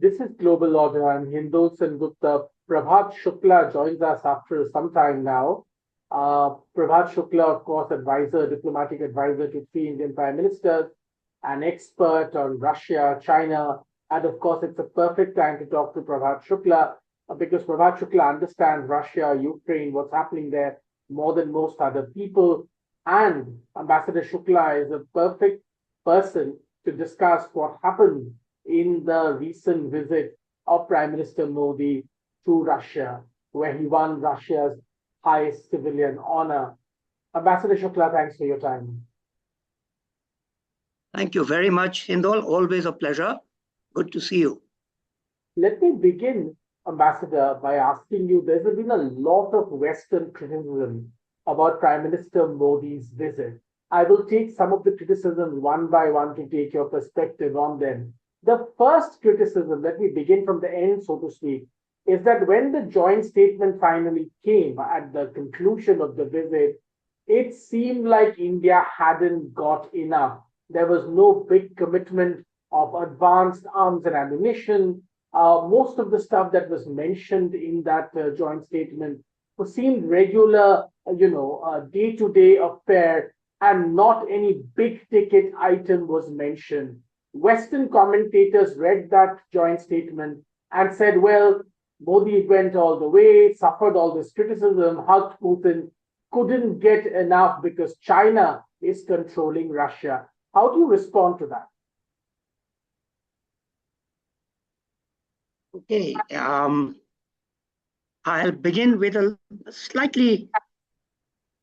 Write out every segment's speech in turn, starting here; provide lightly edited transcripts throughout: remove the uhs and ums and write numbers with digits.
This is Global Order. I'm Hindol Sengupta. Prabhat Shukla joins us after some time now. Prabhat Shukla, of course, diplomatic advisor to three Indian prime ministers, an expert on Russia, China, and of course, it's a perfect time to talk to Prabhat Shukla because Prabhat Shukla understands Russia, Ukraine, what's happening there more than most other people. And Ambassador Shukla is a perfect person to discuss what happened in the recent visit of Prime Minister Modi to Russia, where he won Russia's highest civilian honor. Ambassador Shukla, thanks for your time. Thank you very much, Hindol. Always a pleasure. Good to see you. Let me begin, Ambassador, by asking you, there's been a lot of Western criticism about Prime Minister Modi's visit. I will take some of the criticisms one by one to take your perspective on them. The first criticism, let me begin from the end, so to speak, is that when the joint statement finally came at the conclusion of the visit, it seemed like India hadn't got enough. There was no big commitment of advanced arms and ammunition. Most of the stuff that was mentioned in that joint statement seemed regular, day-to-day affair, and not any big ticket item was mentioned. Western commentators read that joint statement and said, well, Modi went all the way, suffered all this criticism, hugged Putin, couldn't get enough because China is controlling Russia. How do you respond to that? Okay, I'll begin with a slightly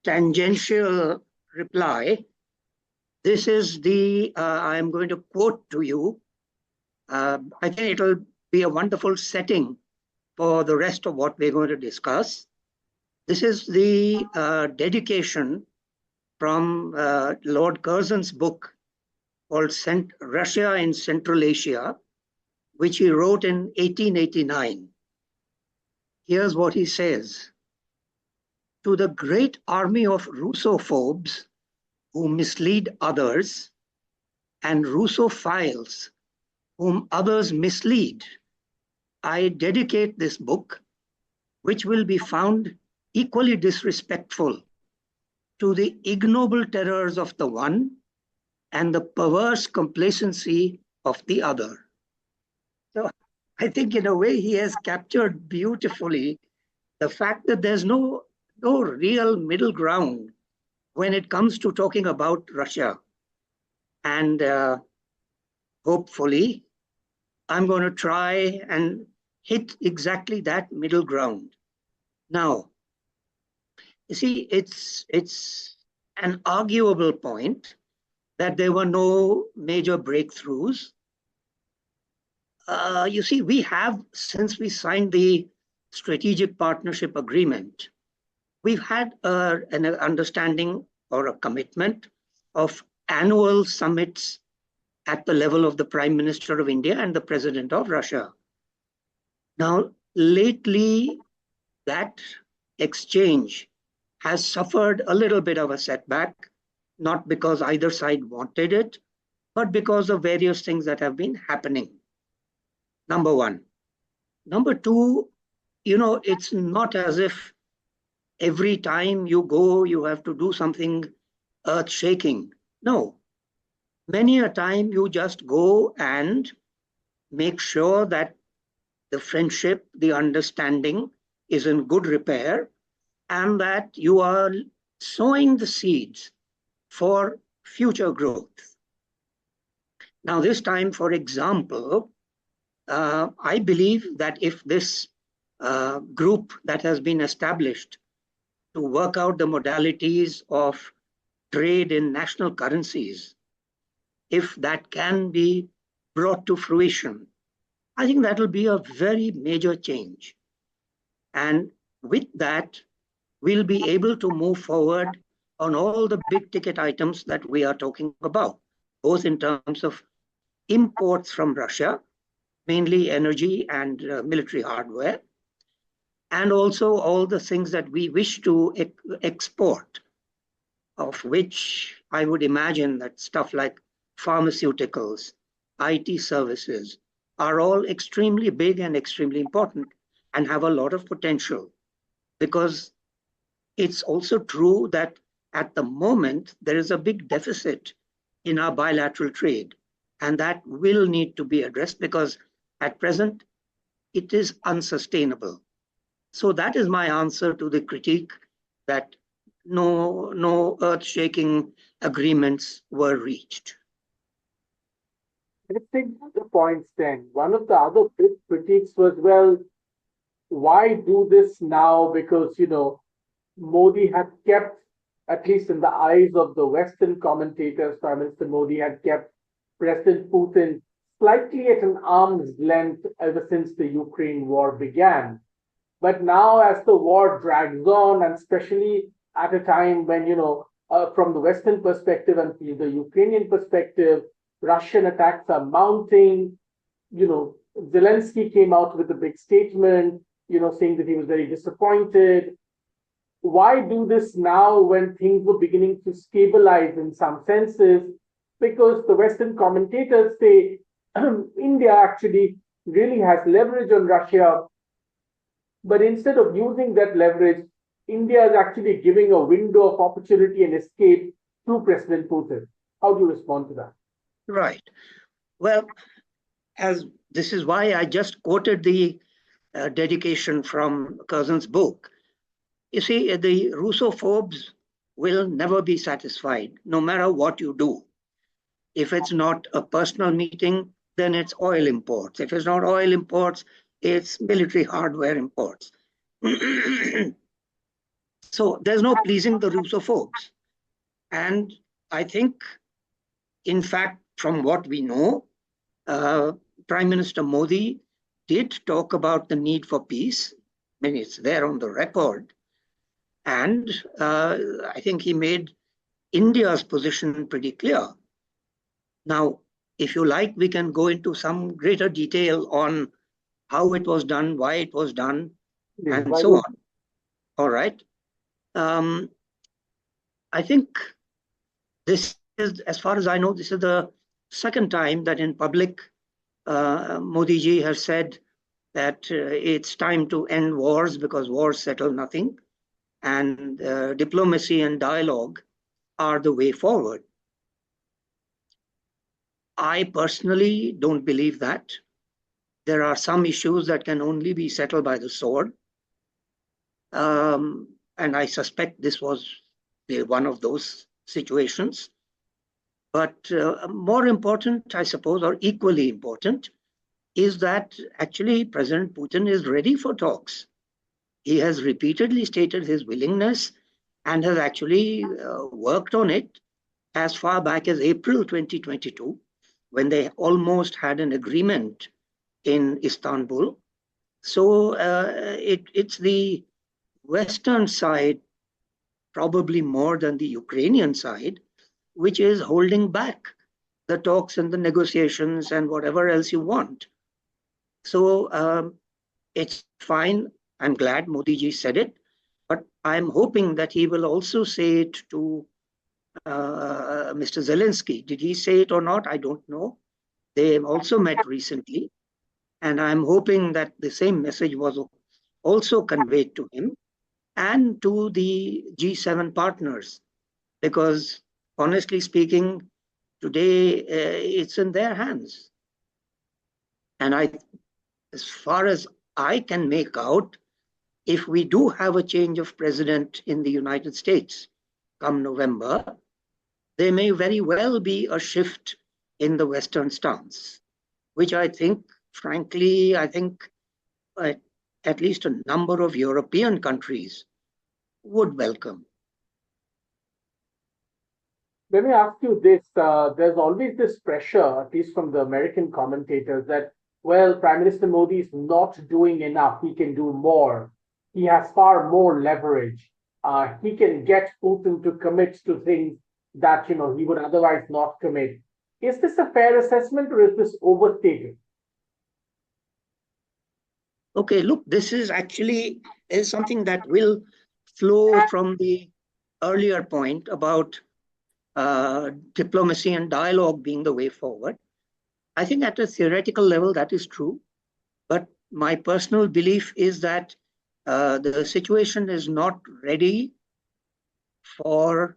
tangential reply. This is I'm going to quote to you. I think it'll be a wonderful setting for the rest of what we're going to discuss. This is the dedication from Lord Curzon's book called Russia in Central Asia, which he wrote in 1889. Here's what he says. To the great army of Russophobes who mislead others and Russophiles whom others mislead, I dedicate this book, which will be found equally disrespectful to the ignoble terrors of the one and the perverse complacency of the other. So I think in a way he has captured beautifully the fact that there's no real middle ground when it comes to talking about Russia. And hopefully, I'm going to try and hit exactly that middle ground. Now, you see, it's an arguable point that there were no major breakthroughs. You see, we have, since we signed the Strategic Partnership Agreement, we've had an understanding or a commitment of annual summits at the level of the Prime Minister of India and the President of Russia. Now, lately, that exchange has suffered a little bit of a setback, not because either side wanted it, but because of various things that have been happening. Number one. Number two, it's not as if every time you go, you have to do something earth-shaking. No. Many a time you just go and make sure that the friendship, the understanding is in good repair, and that you are sowing the seeds for future growth. Now, this time, for example, I believe that if this group that has been established to work out the modalities of trade in national currencies, if that can be brought to fruition, I think that will be a very major change. And with that, we'll be able to move forward on all the big ticket items that we are talking about, both in terms of imports from Russia, mainly energy and military hardware, and also all the things that we wish to export, of which I would imagine that stuff like pharmaceuticals, IT services, are all extremely big and extremely important and have a lot of potential, because it's also true that at the moment there is a big deficit in our bilateral trade, and that will need to be addressed because at present it is unsustainable. So that is my answer to the critique that no earth-shaking agreements were reached. Let's take the points then. One of the other big critiques was, well, why do this now? Because, Modi had kept, at least in the eyes of the Western commentators, Prime Minister Modi had kept President Putin slightly at an arm's length ever since the Ukraine war began. But now, as the war drags on, and especially at a time when, from the Western perspective and the Ukrainian perspective, Russian attacks are mounting. Zelensky came out with a big statement, saying that he was very disappointed. Why do this now when things were beginning to stabilize in some senses? Because the Western commentators say India actually really has leverage on Russia. But instead of using that leverage, India is actually giving a window of opportunity and escape to President Putin. How do you respond to that? Right. Well, as this is why I just quoted the dedication from Curzon's book. You see, the Russophobes will never be satisfied, no matter what you do. If it's not a personal meeting, then it's oil imports. If it's not oil imports, it's military hardware imports. So there's no pleasing the Russophobes. And I think, in fact, from what we know, Prime Minister Modi did talk about the need for peace. I mean, it's there on the record. And I think he made India's position pretty clear. Now, if you like, we can go into some greater detail on how it was done, why it was done, and so on. All right. I think this is, as far as I know, this is the second time that in public Modi ji has said that it's time to end wars because wars settle nothing, and diplomacy and dialogue are the way forward. I personally don't believe that. There are some issues that can only be settled by the sword. And I suspect this was one of those situations. But more important, I suppose, or equally important, is that actually President Putin is ready for talks. He has repeatedly stated his willingness and has actually worked on it as far back as April 2022, when they almost had an agreement in Istanbul. So it's the Western side, probably more than the Ukrainian side, which is holding back the talks and the negotiations and whatever else you want. So it's fine. I'm glad Modi ji said it, but I'm hoping that he will also say it to Mr. Zelensky. Did he say it or not? I don't know. They also met recently, and I'm hoping that the same message was also conveyed to him and to the G7 partners, because honestly speaking, today it's in their hands. And as far as I can make out, if we do have a change of president in the United States come November, there may very well be a shift in the Western stance, which I think, frankly, at least a number of European countries would welcome. Let me ask you this. There's always this pressure, at least from the American commentators, that, well, Prime Minister Modi is not doing enough. He can do more. He has far more leverage. He can get Putin to commit to things that, he would otherwise not commit. Is this a fair assessment, or is this overstated? Okay, look, this is something that will flow from the earlier point about diplomacy and dialogue being the way forward. I think at a theoretical level that is true, but my personal belief is that the situation is not ready for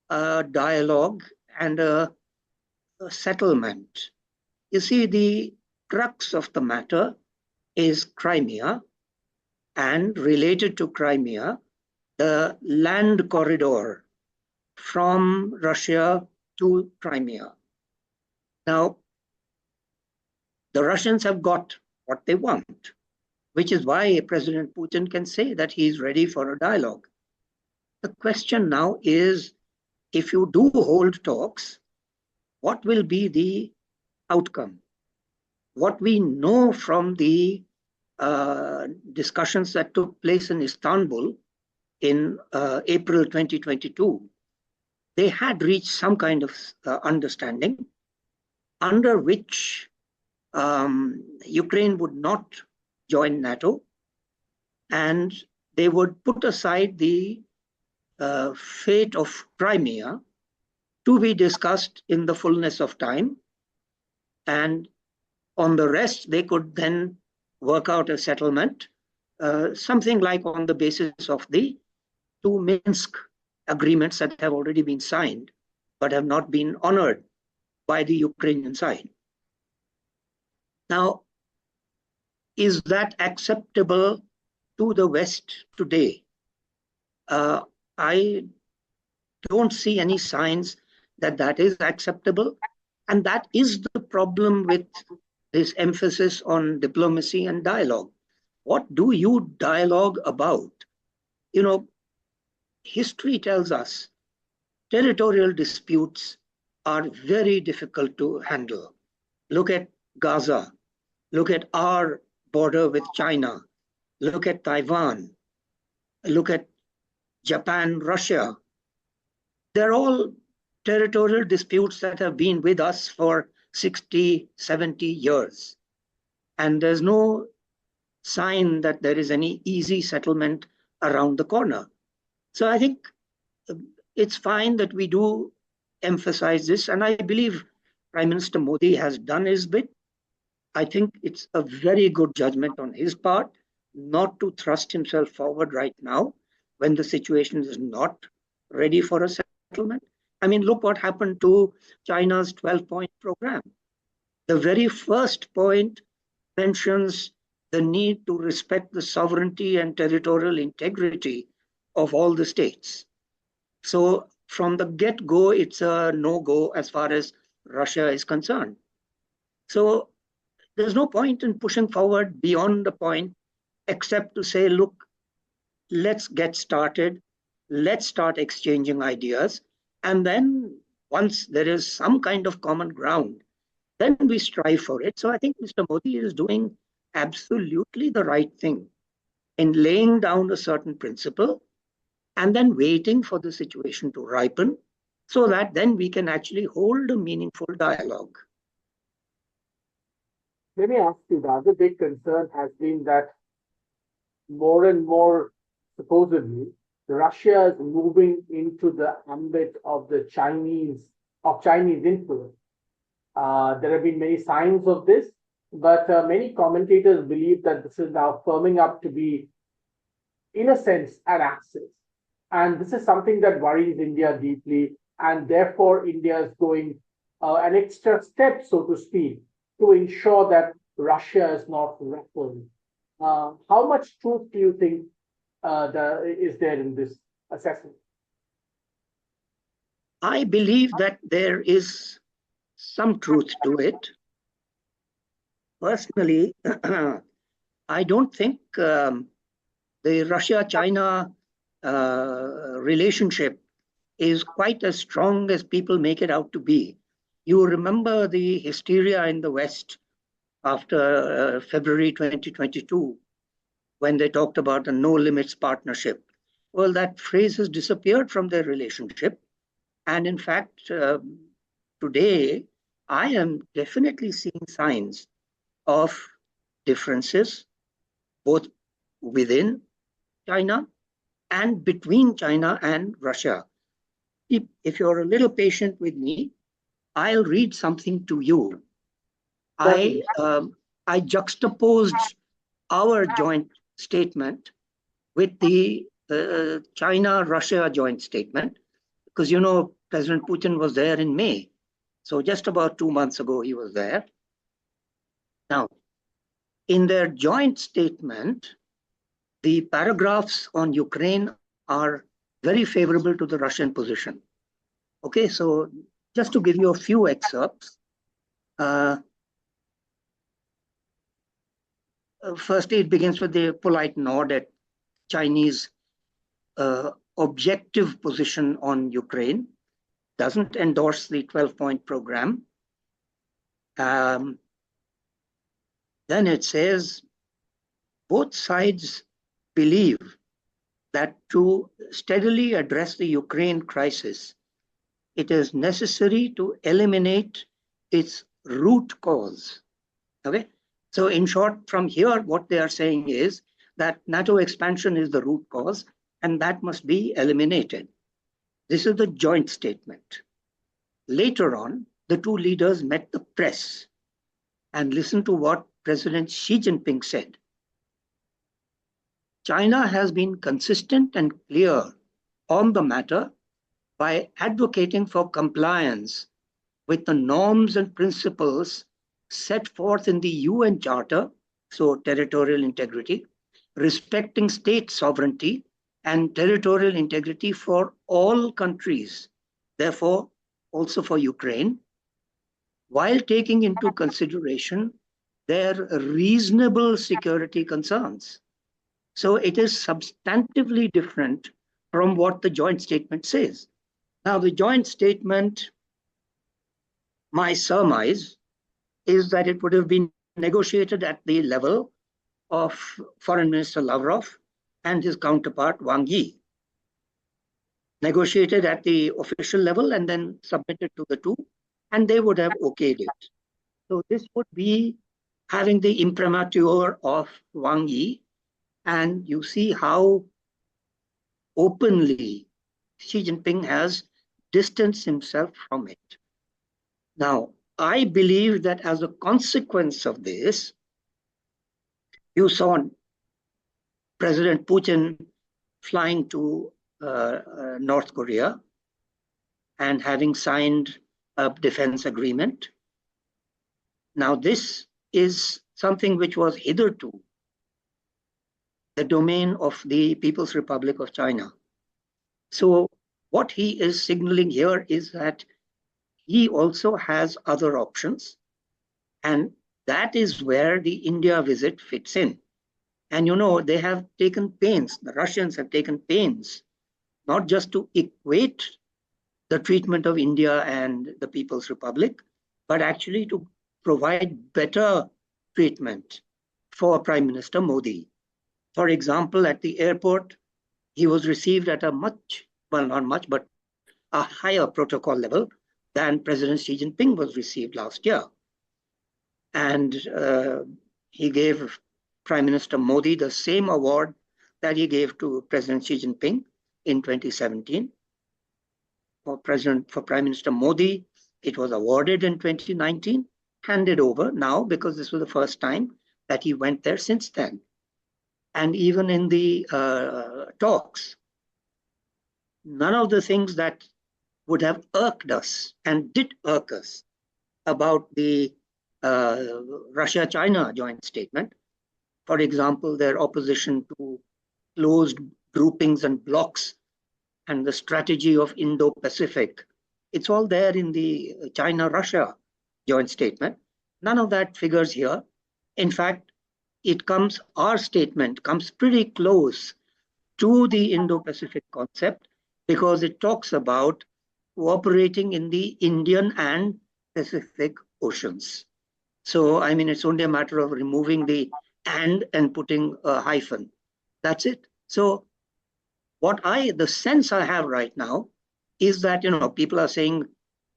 a dialogue and a settlement. You see, the crux of the matter is Crimea, and related to Crimea, the land corridor from Russia to Crimea. Now, the Russians have got what they want, which is why President Putin can say that he is ready for a dialogue. The question now is, if you do hold talks, what will be the outcome? What we know from the discussions that took place in Istanbul in April 2022, they had reached some kind of understanding under which Ukraine would not join NATO, and they would put aside the fate of Crimea to be discussed in the fullness of time. And on the rest, they could then work out a settlement, something like on the basis of the two Minsk agreements that have already been signed, but have not been honored by the Ukrainian side. Now, is that acceptable to the West today? I don't see any signs that that is acceptable. And that is the problem with this emphasis on diplomacy and dialogue. What do you dialogue about? You know, history tells us territorial disputes are very difficult to handle. Look at Gaza. Look at our border with China. Look at Taiwan. Look at Japan, Russia. They're all territorial disputes that have been with us for 60, 70 years. And there's no sign that there is any easy settlement around the corner. So I think it's fine that we do emphasize this. And I believe Prime Minister Modi has done his bit. I think it's a very good judgment on his part not to thrust himself forward right now when the situation is not ready for a settlement. I mean, look what happened to China's 12-point program. The very first point mentions the need to respect the sovereignty and territorial integrity of all the states. So from the get-go, it's a no-go as far as Russia is concerned. So there's no point in pushing forward beyond the point, except to say, look, let's get started. Let's start exchanging ideas. And then once there is some kind of common ground, then we strive for it. So I think Mr. Modi is doing absolutely the right thing in laying down a certain principle and then waiting for the situation to ripen so that then we can actually hold a meaningful dialogue. Let me ask you, the other big concern has been that more and more, supposedly, Russia is moving into the ambit of the Chinese influence. There have been many signs of this, but many commentators believe that this is now firming up to be, in a sense, an axis. And this is something that worries India deeply, and therefore India is going an extra step, so to speak, to ensure that Russia is not ruffled. How much truth do you think is there in this assessment? I believe that there is some truth to it. Personally, I don't think the Russia-China relationship is quite as strong as people make it out to be. You remember the hysteria in the West after February 2022, when they talked about a no limits partnership. Well, that phrase has disappeared from their relationship. And in fact, today, I am definitely seeing signs of differences, both within China and between China and Russia. If you're a little patient with me, I'll read something to you I juxtaposed our joint statement with the China-Russia joint statement, because President Putin was there in May. So just about 2 months ago, he was there. Now, in their joint statement, the paragraphs on Ukraine are very favorable to the Russian position. Okay, so just to give you a few excerpts. Firstly, it begins with the polite nod at Chinese objective position on Ukraine, doesn't endorse the 12-point program. Then it says, both sides believe that to steadily address the Ukraine crisis, it is necessary to eliminate its root cause. Okay? So in short, from here, what they are saying is that NATO expansion is the root cause, and that must be eliminated. This is the joint statement. Later on, the two leaders met the press and listened to what President Xi Jinping said. China has been consistent and clear on the matter by advocating for compliance with the norms and principles set forth in the UN Charter, so territorial integrity, respecting state sovereignty and territorial integrity for all countries, therefore also for Ukraine, while taking into consideration their reasonable security concerns. So it is substantively different from what the joint statement says. Now, the joint statement, my surmise, is that it would have been negotiated at the level of Foreign Minister Lavrov and his counterpart Wang Yi. Negotiated at the official level and then submitted to the two, and they would have okayed it. So this would be having the imprimatur of Wang Yi, and you see how openly Xi Jinping has distanced himself from it. Now, I believe that as a consequence of this, you saw President Putin flying to North Korea and having signed a defense agreement. Now, this is something which was hitherto the domain of the People's Republic of China. So what he is signaling here is that he also has other options, and that is where the India visit fits in. And they have taken pains, the Russians have taken pains, not just to equate the treatment of India and the People's Republic, but actually to provide better treatment for Prime Minister Modi. For example, at the airport, he was received at a much, well, not much, but a higher protocol level than President Xi Jinping was received last year. And he gave Prime Minister Modi the same award that he gave to President Xi Jinping in 2017. For Prime Minister Modi, it was awarded in 2019, handed over now because this was the first time that he went there since then. And even in the talks, none of the things that would have irked us and did irk us about the Russia-China joint statement, for example, their opposition to closed groupings and blocks and the strategy of Indo-Pacific, it's all there in the China-Russia joint statement. None of that figures here. In fact, our statement comes pretty close to the Indo-Pacific concept because it talks about cooperating in the Indian and Pacific Oceans. So, I mean, it's only a matter of removing the and putting a hyphen. That's it. So the sense I have right now is that, people are saying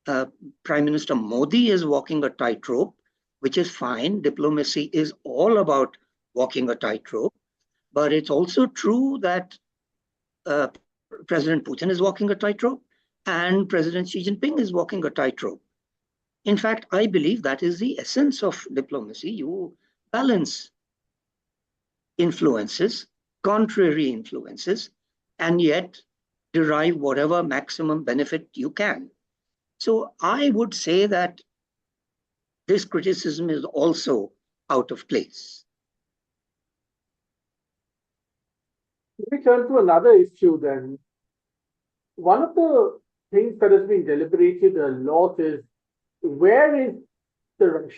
Prime Minister Modi is walking a tightrope, which is fine. Diplomacy is all about walking a tightrope. But it's also true that President Putin is walking a tightrope and President Xi Jinping is walking a tightrope. In fact, I believe that is the essence of diplomacy. You balance influences, contrary influences, and yet derive whatever maximum benefit you can. So I would say that this criticism is also out of place. We turn to another issue then. One of the things that has been deliberated a lot is where is the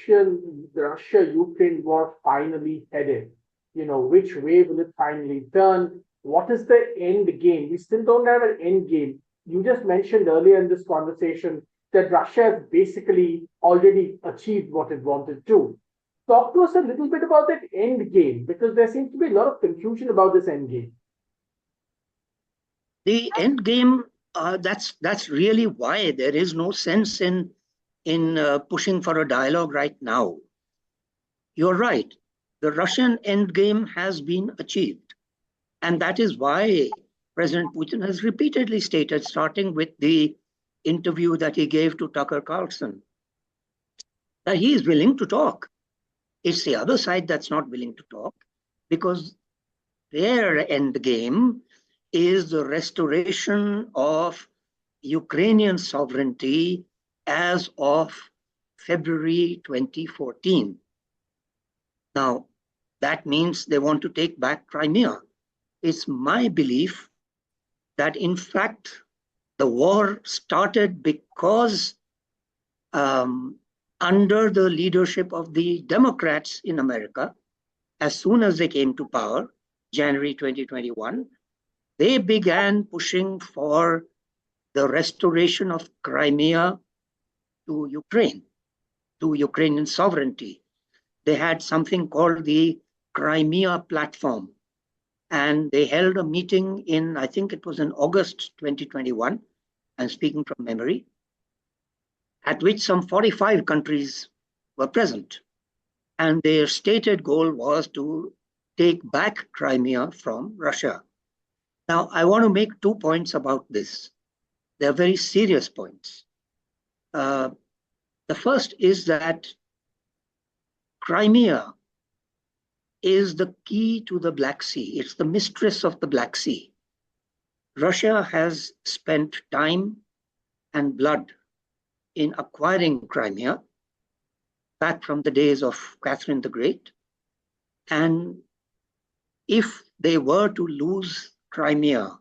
Russia-Ukraine war finally headed? Which way will it finally turn? What is the end game? We still don't have an end game. You just mentioned earlier in this conversation that Russia has basically already achieved what it wanted to. Talk to us a little bit about that end game, because there seems to be a lot of confusion about this end game. The end game, that's really why there is no sense in pushing for a dialogue right now. You're right. The Russian end game has been achieved. And that is why President Putin has repeatedly stated, starting with the interview that he gave to Tucker Carlson, that he is willing to talk. It's the other side that's not willing to talk, because their end game is the restoration of Ukrainian sovereignty as of February 2014. Now, that means they want to take back Crimea. It's my belief that, in fact, the war started because under the leadership of the Democrats in America, as soon as they came to power, January 2021, they began pushing for the restoration of Crimea to Ukraine, to Ukrainian sovereignty. They had something called the Crimea Platform, and they held a meeting in, I think it was in August 2021, I'm speaking from memory, at which some 45 countries were present. And their stated goal was to take back Crimea from Russia. Now, I want to make 2 points about this. They're very serious points. The first is that Crimea is the key to the Black Sea. It's the mistress of the Black Sea. Russia has spent time and blood in acquiring Crimea back from the days of Catherine the Great. And if they were to lose Crimea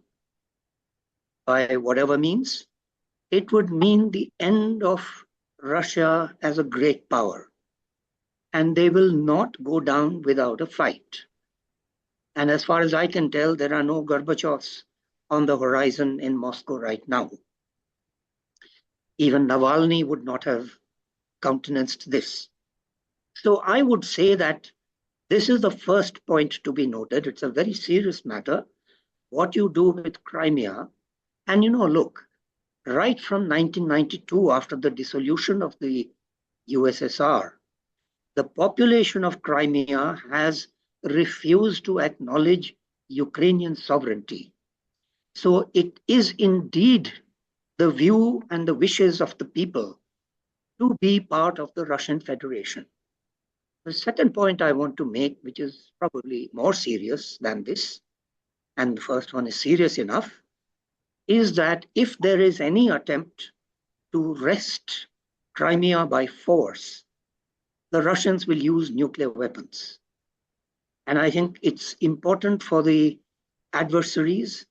by whatever means, it would mean the end of Russia as a great power. And they will not go down without a fight. And as far as I can tell, there are no Gorbachevs on the horizon in Moscow right now. Even Navalny would not have countenanced this. So I would say that this is the first point to be noted. It's a very serious matter, what you do with Crimea. And look, right from 1992, after the dissolution of the USSR, the population of Crimea has refused to acknowledge Ukrainian sovereignty. So it is indeed the view and the wishes of the people to be part of the Russian Federation. The second point I want to make, which is probably more serious than this, and the first one is serious enough, is that if there is any attempt to wrest Crimea by force, the Russians will use nuclear weapons. And I think it's important for the adversaries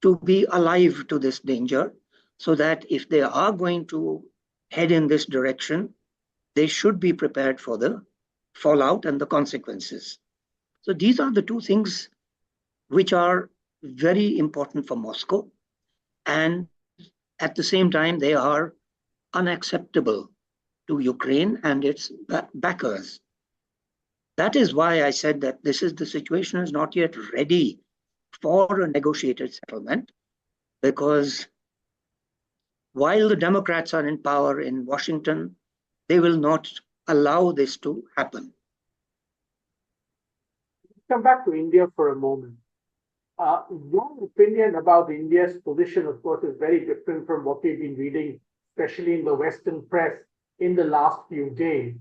to be alive to this danger, so that if they are going to head in this direction, they should be prepared for the fallout and the consequences. So these are the two things which are very important for Moscow. And at the same time, they are unacceptable to Ukraine and its backers. That is why I said that the situation is not yet ready for a negotiated settlement, because while the Democrats are in power in Washington, they will not allow this to happen. Come back to India for a moment. Your opinion about India's position, of course, is very different from what we've been reading, especially in the Western press. in the last few days.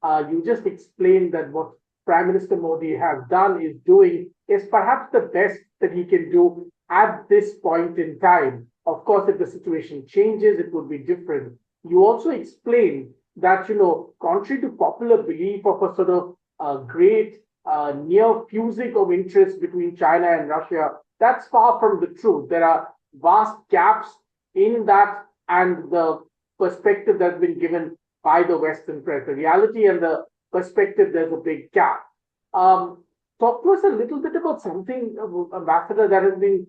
You just explained that what Prime Minister Modi has done is doing is perhaps the best that he can do at this point in time. Of course, if the situation changes, it would be different. You also explained that, contrary to popular belief of a sort of great near fusing of interest between China and Russia, that's far from the truth. There are vast gaps in that and the perspective that's been given by the Western press. The reality and the perspective, there's a big gap. Talk to us a little bit about something, Ambassador, that has been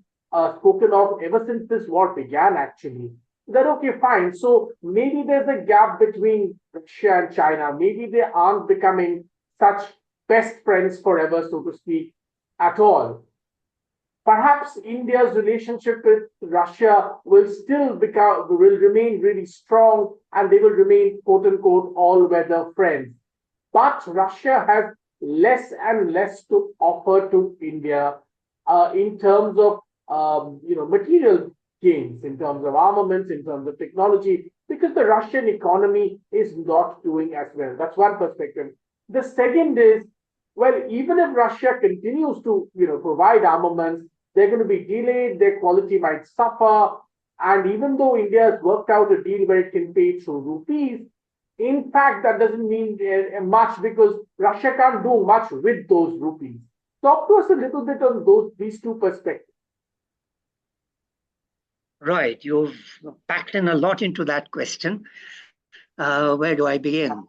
spoken of ever since this war began, actually. That, okay, fine. So maybe there's a gap between Russia and China. Maybe they aren't becoming such best friends forever, so to speak, at all. Perhaps India's relationship with Russia will remain really strong and they will remain quote unquote all-weather friends. But Russia has less and less to offer to India in terms of material gains, in terms of armaments, in terms of technology, because the Russian economy is not doing as well. That's one perspective. The second is, well, even if Russia continues to provide armaments, they're going to be delayed, their quality might suffer. And even though India has worked out a deal where it can pay through rupees, in fact, that doesn't mean much because Russia can't do much with those rupees. Talk to us a little bit on these two perspectives. Right. You've packed in a lot into that question. Where do I begin?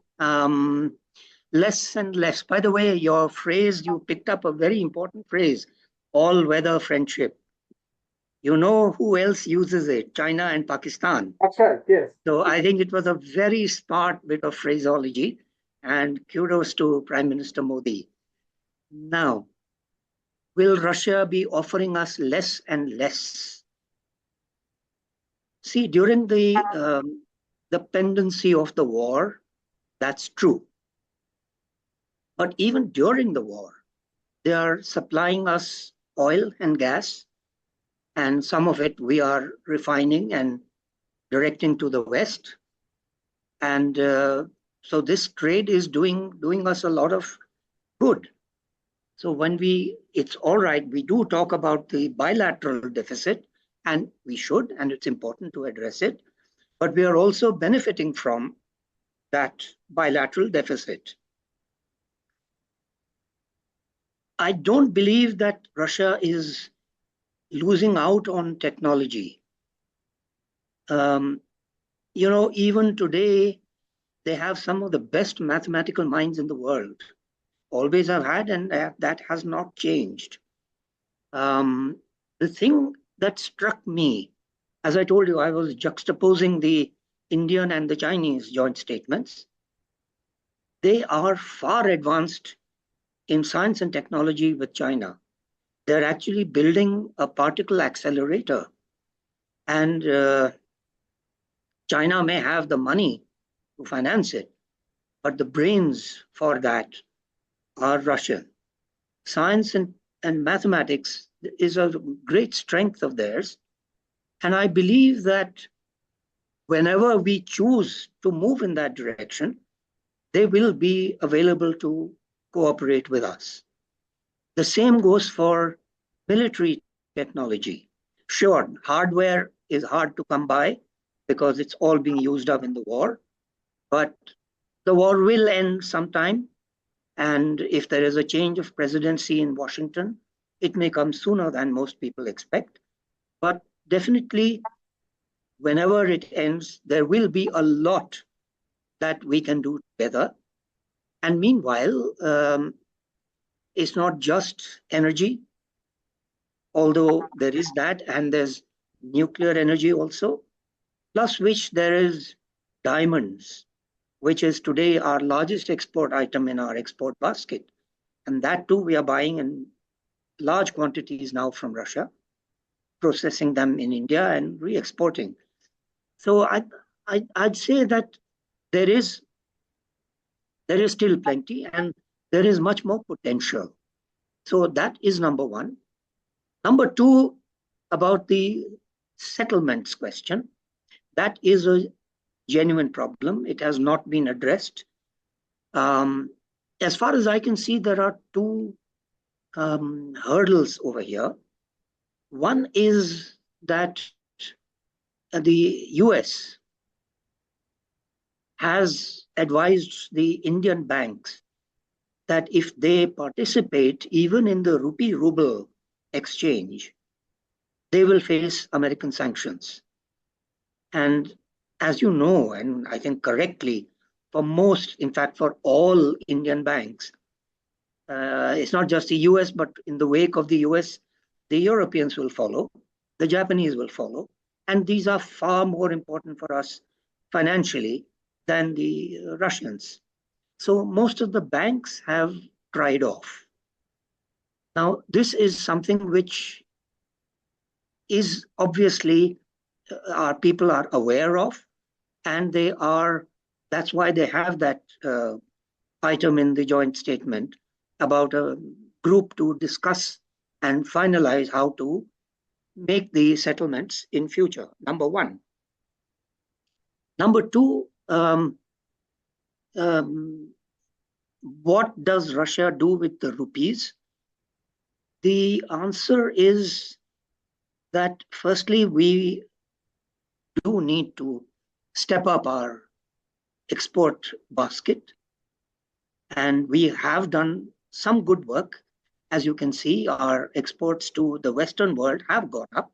Less and less. By the way, your phrase, you picked up a very important phrase, all-weather friendship. You know who else uses it? China and Pakistan. That's right, yes. So I think it was a very smart bit of phraseology, and kudos to Prime Minister Modi. Now, will Russia be offering us less and less? See, during the pendency of the war, that's true. But even during the war, they are supplying us oil and gas, and some of it we are refining and directing to the West. And so this trade is doing us a lot of good. So it's all right, we do talk about the bilateral deficit, and we should, and it's important to address it, but we are also benefiting from that bilateral deficit. I don't believe that Russia is losing out on technology. Even today, they have some of the best mathematical minds in the world. Always have had, and that has not changed. The thing that struck me, as I told you, I was juxtaposing the Indian and the Chinese joint statements. They are far advanced in science and technology with China. They're actually building a particle accelerator. And China may have the money to finance it, but the brains for that are Russian. Science and mathematics is a great strength of theirs. And I believe that whenever we choose to move in that direction, they will be available to cooperate with us. The same goes for military technology. Sure, hardware is hard to come by because it's all being used up in the war, but the war will end sometime. And if there is a change of presidency in Washington, it may come sooner than most people expect. But definitely, whenever it ends, there will be a lot that we can do together. And meanwhile, it's not just energy, although there is that, and there's nuclear energy also, plus which there is diamonds, which is today our largest export item in our export basket. And that too, we are buying in large quantities now from Russia, processing them in India and re-exporting. So I'd say that there is still plenty and there is much more potential. So that is number one. Number two, about the settlements question, that is a genuine problem. It has not been addressed. As far as I can see, there are two hurdles over here. One is that the US has advised the Indian banks that if they participate even in the rupee ruble exchange, they will face American sanctions. And as you know, and I think correctly, for most, in fact, for all Indian banks, it's not just the US, but in the wake of the US, the Europeans will follow, the Japanese will follow. And these are far more important for us financially than the Russians. So most of the banks have dried off. Now, this is something which is obviously our people are aware of, and that's why they have that item in the joint statement about a group to discuss and finalize how to make the settlements in future, number one. Number two, what does Russia do with the rupees? The answer is that firstly, we do need to step up our export basket. And we have done some good work. As you can see, our exports to the Western world have gone up.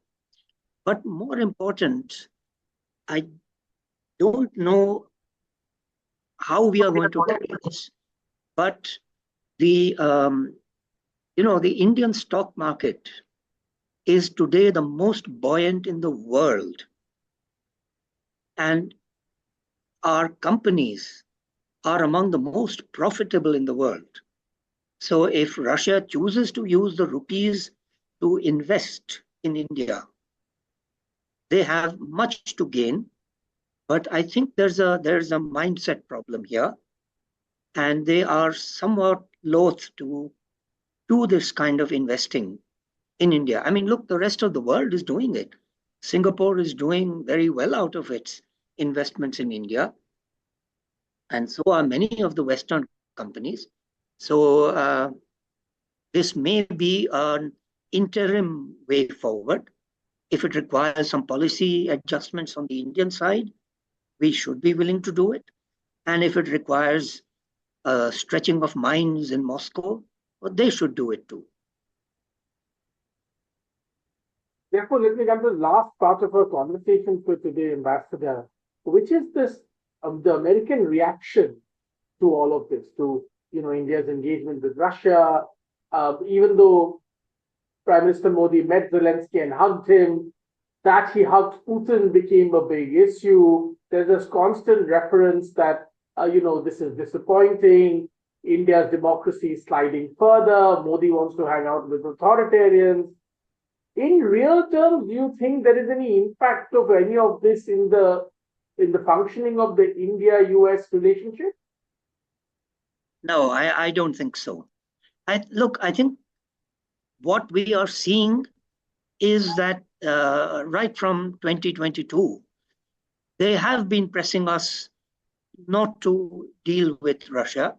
But more important, I don't know how we are going to do this, but the Indian stock market is today the most buoyant in the world. And our companies are among the most profitable in the world. So if Russia chooses to use the rupees to invest in India, they have much to gain. But I think there's a mindset problem here. And they are somewhat loath to do this kind of investing in India. I mean, look, the rest of the world is doing it. Singapore is doing very well out of its investments in India. And so are many of the Western companies. So this may be an interim way forward. If it requires some policy adjustments on the Indian side, we should be willing to do it. And if it requires stretching of minds in Moscow, well, they should do it too. Therefore, let me come to the last part of our conversation for today, Ambassador, which is this the American reaction to all of this, to India's engagement with Russia. Even though Prime Minister Modi met Zelensky and hugged him, that he hugged Putin became a big issue. There's this constant reference that this is disappointing. India's democracy is sliding further. Modi wants to hang out with authoritarians. In real terms, do you think there is any impact of any of this in the functioning of the India-US relationship? No, I don't think so. I think what we are seeing is that right from 2022, they have been pressing us not to deal with Russia.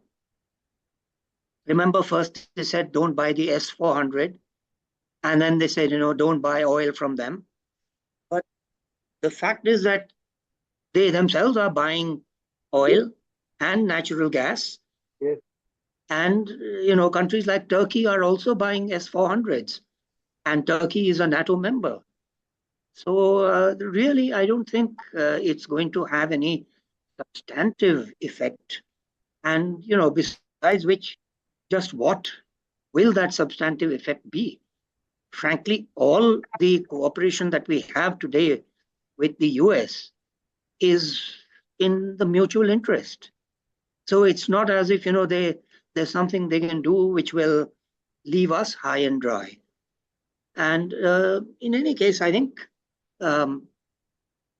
Remember, first they said, don't buy the S-400. And then they said, don't buy oil from them. But the fact is that they themselves are buying oil and natural gas. Yes. And, countries like Turkey are also buying S-400s. And Turkey is a NATO member. So really, I don't think it's going to have any substantive effect. And, besides which, just what will that substantive effect be? Frankly, all the cooperation that we have today with the US is in the mutual interest. So it's not as if, there's something they can do which will leave us high and dry. And in any case, I think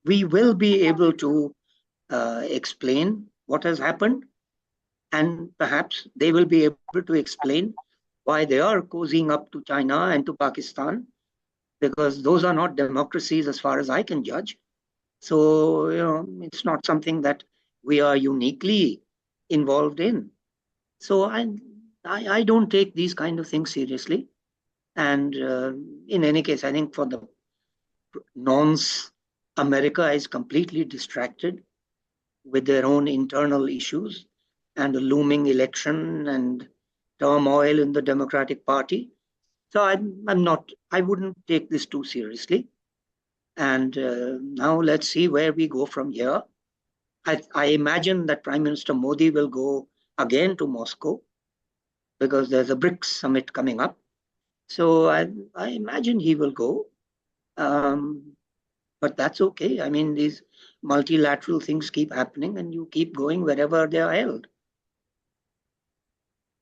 we will be able to explain what has happened. And perhaps they will be able to explain why they are cozying up to China and to Pakistan, because those are not democracies as far as I can judge. So, it's not something that we are uniquely involved in. So I don't take these kind of things seriously. And in any case, I think for the nonce, America is completely distracted with their own internal issues and a looming election and turmoil in the Democratic Party. So I wouldn't take this too seriously. And now let's see where we go from here. I imagine that Prime Minister Modi will go again to Moscow because there's a BRICS summit coming up. So I imagine he will go. But that's okay. I mean, these multilateral things keep happening and you keep going wherever they are held.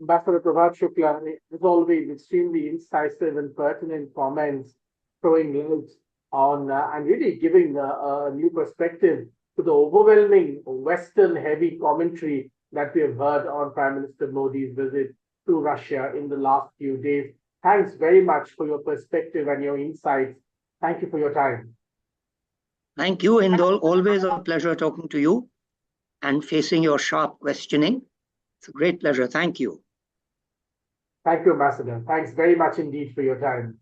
Ambassador Prabhat Shukla, as always, extremely incisive and pertinent comments, throwing light on and really giving a new perspective to the overwhelming Western-heavy commentary that we have heard on Prime Minister Modi's visit to Russia in the last few days. Thanks very much for your perspective and your insights. Thank you for your time. Thank you, Hindol. Always a pleasure talking to you and facing your sharp questioning. It's a great pleasure. Thank you. Thank you, Ambassador. Thanks very much indeed for your time.